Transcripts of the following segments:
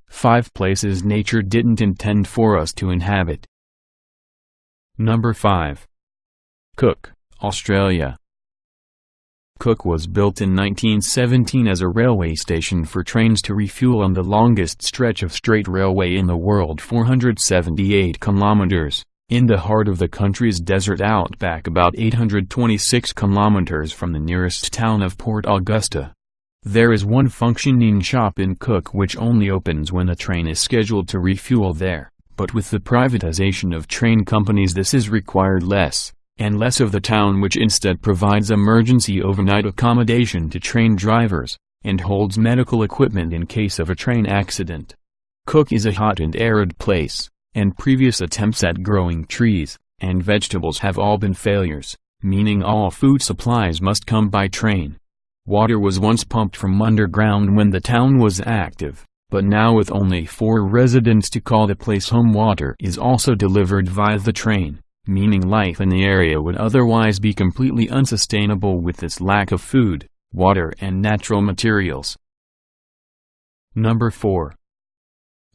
Five places nature didn't intend for us to inhabit. Number 5. Cook, Australia. Cook was built in 1917 as a railway station for trains to refuel on the longest stretch of straight railway in the world, 478 kilometers, in the heart of the country's desert outback, about 826 kilometers from the nearest town of Port Augusta. There is one functioning shop in Cook which only opens when a train is scheduled to refuel there, but with the privatization of train companies this is required less and less of the town, which instead provides emergency overnight accommodation to train drivers, and holds medical equipment in case of a train accident. Cook is a hot and arid place, and previous attempts at growing trees and vegetables have all been failures, meaning all food supplies must come by train. Water was once pumped from underground when the town was active, but now with only 4 residents to call the place home, water is also delivered via the train, meaning life in the area would otherwise be completely unsustainable with this lack of food, water and natural materials. Number 4.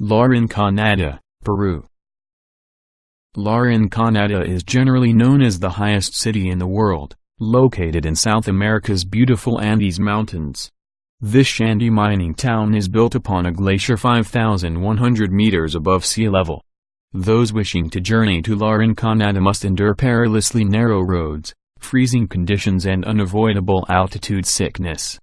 Rinconada, Peru. Rinconada is generally known as the highest city in the world, located in South America's beautiful Andes Mountains. This shanty mining town is built upon a glacier 5,100 meters above sea level. Those wishing to journey to Rinconada must endure perilously narrow roads, freezing conditions and unavoidable altitude sickness.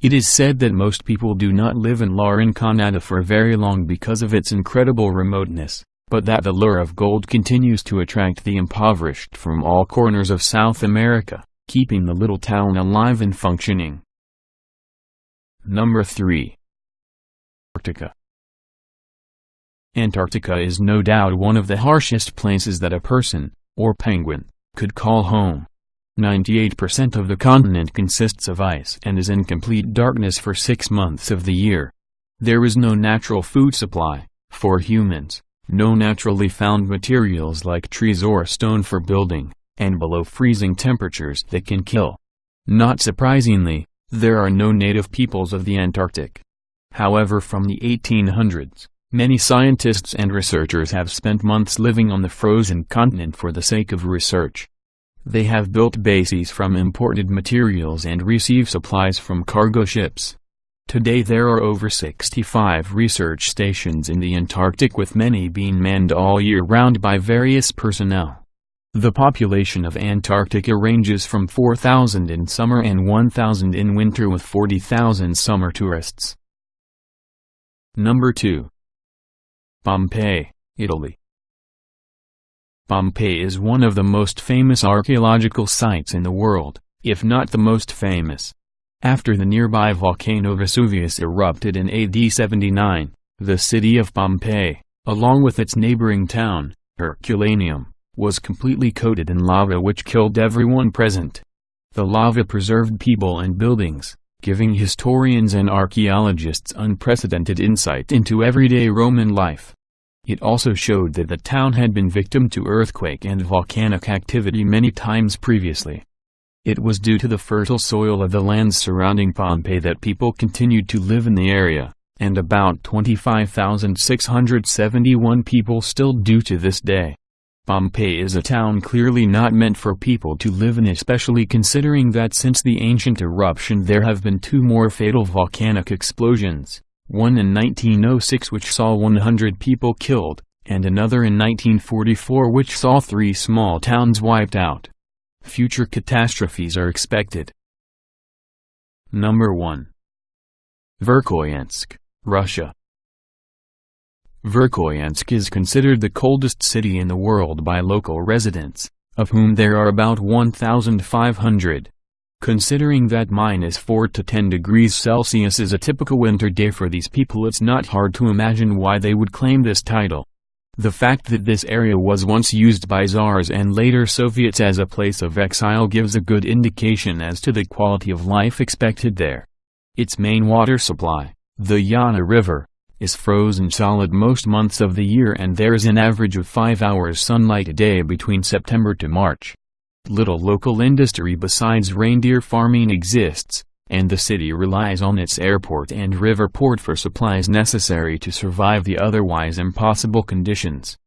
It is said that most people do not live in Rinconada for very long because of its incredible remoteness, but that the lure of gold continues to attract the impoverished from all corners of South America, keeping the little town alive and functioning. Number 3. Antarctica. Antarctica is no doubt one of the harshest places that a person, or penguin, could call home. 98% of the continent consists of ice and is in complete darkness for 6 months of the year. There is no natural food supply for humans, no naturally found materials like trees or stone for building, and below freezing temperatures that can kill. Not surprisingly, there are no native peoples of the Antarctic. However, from the 1800s, many scientists and researchers have spent months living on the frozen continent for the sake of research. They have built bases from imported materials and receive supplies from cargo ships. Today there are over 65 research stations in the Antarctic, with many being manned all year round by various personnel. The population of Antarctica ranges from 4,000 in summer and 1,000 in winter, with 40,000 summer tourists. Number 2. Pompeii, Italy. Pompeii is one of the most famous archaeological sites in the world, if not the most famous. After the nearby volcano Vesuvius erupted in AD 79, the city of Pompeii, along with its neighboring town, Herculaneum, was completely coated in lava which killed everyone present. The lava preserved people and buildings, giving historians and archaeologists unprecedented insight into everyday Roman life. It also showed that the town had been victim to earthquake and volcanic activity many times previously. It was due to the fertile soil of the lands surrounding Pompeii that people continued to live in the area, and about 25,671 people still do to this day. Pompeii is a town clearly not meant for people to live in, especially considering that since the ancient eruption there have been 2 more fatal volcanic explosions, one in 1906 which saw 100 people killed, and another in 1944 which saw 3 small towns wiped out. Future catastrophes are expected. Number 1. Verkhoyansk, Russia. Verkhoyansk is considered the coldest city in the world by local residents, of whom there are about 1,500. Considering that -4 to 10 degrees Celsius is a typical winter day for these people, it's not hard to imagine why they would claim this title. The fact that this area was once used by Tsars and later Soviets as a place of exile gives a good indication as to the quality of life expected there. Its main water supply, the Yana River, is frozen solid most months of the year, and there is an average of 5 hours sunlight a day between September to March. Little local industry besides reindeer farming exists, and the city relies on its airport and river port for supplies necessary to survive the otherwise impossible conditions.